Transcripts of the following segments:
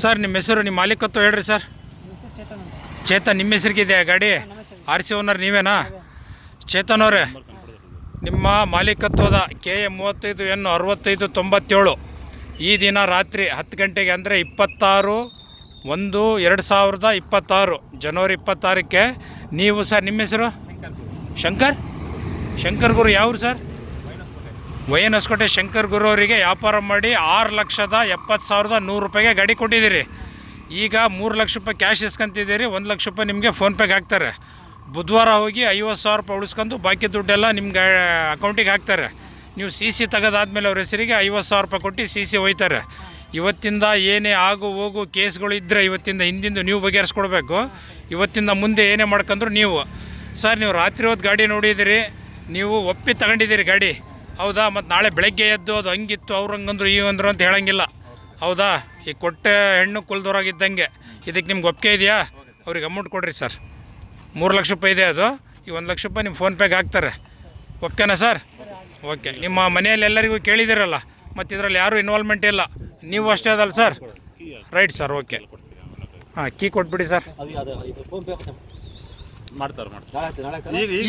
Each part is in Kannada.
ಸರ್ ನಿಮ್ಮ ಹೆಸರು ನಿಮ್ಮ ಮಾಲೀಕತ್ವ ಹೇಳ್ರಿ ಸರ್. ಚೇತನ್ ನಿಮ್ಮ ಹೆಸರಿಗಿದೆ ಗಾಡಿ? ಆರ್ ಸಿ ಓನರ್ ನೀವೇನಾ? ಚೇತನ್ ಅವರೇ, ನಿಮ್ಮ ಮಾಲೀಕತ್ವದ KA 35N 6597 ಈ ದಿನ ರಾತ್ರಿ 10 ಗಂಟೆಗೆ ಅಂದರೆ 26/1/2026 ಜನವರಿ 26ಕ್ಕೆ ನೀವು ಸರ್ ನಿಮ್ಮ ಹೆಸರು? ಶಂಕರ್ ಗುರು ಯಾವ್ರು ಸರ್? ವೈಎನ್ ಹೊಸಕೋಟೆ ಶಂಕರ್ ಗುರು ಅವರಿಗೆ ವ್ಯಾಪಾರ ಮಾಡಿ 6,70,100 ರೂಪಾಯಿಗೆ ಗಾಡಿ ಕೊಟ್ಟಿದ್ದೀರಿ. ಈಗ 3 ಲಕ್ಷ ರೂಪಾಯಿ ಕ್ಯಾಶ್ ಇಸ್ಕೊಂತಿದ್ದೀರಿ, 1 ಲಕ್ಷ ರೂಪಾಯಿ ನಿಮಗೆ ಫೋನ್ಪೇಗೆ ಹಾಕ್ತಾರೆ. ಬುಧವಾರ ಹೋಗಿ 50,000 ರೂಪಾಯಿ ಉಳಿಸ್ಕೊಂಡು ಬಾಕಿ ದುಡ್ಡೆಲ್ಲ ನಿಮ್ಗೆ ಅಕೌಂಟಿಗೆ ಹಾಕ್ತಾರೆ. ನೀವು CC ತೆಗೆದಾದ್ಮೇಲೆ ಅವ್ರ ಹೆಸರಿಗೆ 50,000 ರೂಪಾಯಿ ಕೊಟ್ಟು CC ಒಯ್ತಾರೆ. ಇವತ್ತಿಂದ ಏನೇ ಆಗು ಹೋಗು ಕೇಸ್ಗಳು ಇದ್ದರೆ ಇವತ್ತಿಂದ ಹಿಂದಿಂದು ನೀವು ಬಗೆಹರಿಸ್ಕೊಡ್ಬೇಕು. ಇವತ್ತಿಂದ ಮುಂದೆ ಏನೇ ಮಾಡ್ಕೊಂಡ್ರು ನೀವು ಸರ್, ನೀವು ರಾತ್ರಿ ಹೊತ್ತು ಗಾಡಿ ನೋಡಿದ್ದೀರಿ, ನೀವು ಒಪ್ಪಿ ತಗೊಂಡಿದ್ದೀರಿ ಗಾಡಿ, ಹೌದಾ? ಮತ್ತು ನಾಳೆ ಬೆಳಗ್ಗೆ ಎದ್ದು ಅದು ಹಂಗಿತ್ತು ಅವ್ರು ಹಂಗಂದ್ರು ಅಂದರು ಅಂತ ಹೇಳಂಗಿಲ್ಲ, ಹೌದಾ? ಈ ಕೊಟ್ಟೆ ಹೆಣ್ಣು ಕುಲ್ದೋರಾಗಿದ್ದಂಗೆ. ಇದಕ್ಕೆ ನಿಮ್ಗೆ ಒಪ್ಪಿಗೆ ಇದೆಯಾ? ಅವ್ರಿಗೆ ಅಮೌಂಟ್ ಕೊಡಿರಿ ಸರ್. 3 ಲಕ್ಷ ರೂಪಾಯಿ ಇದೆ ಅದು. ಈ 1 ಲಕ್ಷ ರೂಪಾಯಿ ನಿಮ್ಮ ಫೋನ್ಪೇಗೆ ಹಾಕ್ತಾರೆ. ಓಕೆನಾ ಸರ್? ಓಕೆ. ನಿಮ್ಮ ಮನೆಯಲ್ಲಿ ಎಲ್ಲರಿಗೂ ಕೇಳಿದಿರಲ್ಲ, ಮತ್ತು ಇದರಲ್ಲಿ ಯಾರೂ ಇನ್ವಾಲ್ವ್ಮೆಂಟ್ ಇಲ್ಲ, ನೀವು ಅಷ್ಟೇ ಅದಲ್ಲ ಸರ್? Right sir, okay. ಹಾಂ, ಕೀ ಕೊಟ್ಬಿಡಿ ಸರ್.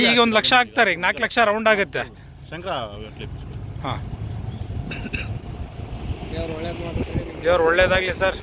ಈಗ 1 ಲಕ್ಷ ಹಾಕ್ತಾರೆ, ಈಗ 4 ಲಕ್ಷ ರೌಂಡ್ ಆಗುತ್ತೆ. ಹಾಂ, ದೇವ್ರು ಒಳ್ಳೇದಾಗಲಿ ಸರ್.